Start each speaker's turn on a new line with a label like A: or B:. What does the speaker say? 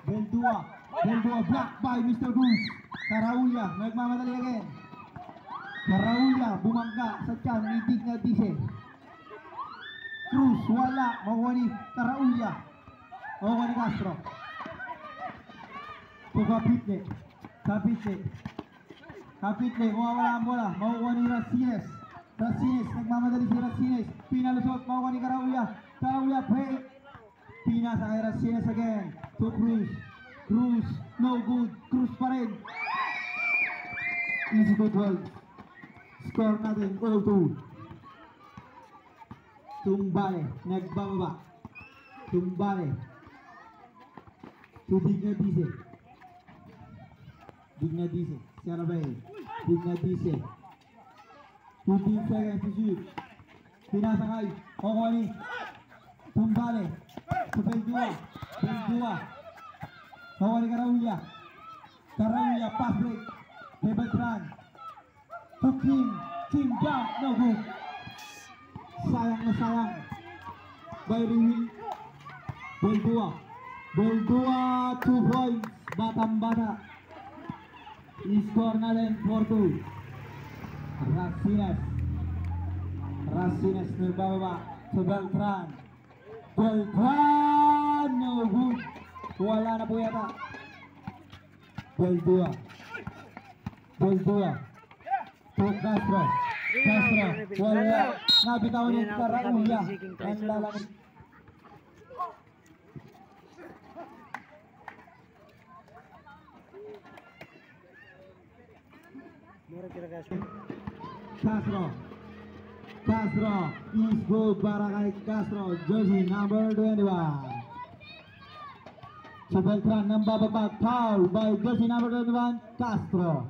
A: Beldua block by Mr. Goose. Karaulia nagmamadali again. Karaulia bumangga sa tiyan ni Dignadice. Cruz wala, makuha ni Karaulia, makuha ni Castro. Kapitne, mawawala ang bola, makuha ni Racines. Nagmamadali si Racines, pinalusot, makuha ni Karaulia. Karaulia play, pinasa kay Racines again, to Cruz, no good, Cruz pa rin. Easy to 12, score natin, 0-2. Tumbale, nagbababa. Tumbale. To Dignadice. Sarabay. Dignadice. 15 seconds to shoot. Pinasakay. Okwani. Tumbale. To Beldua. Okwani Karaulia. Pass break. Beltran. To Kim down. No good. Sayang na sayang. By Riwin. Beldua 2 points. Batang-bata. I-score natin 4-2. Racines nagbababa sa Beltran. No good. Wala na po yata. Beldua. To Castro, wala. Nabitaw ni Karaulia. Ang lalamig. Castro is good para kay Castro, jersey number 21. Sa Beltran, nambababa, foul by jersey number 21, Castro.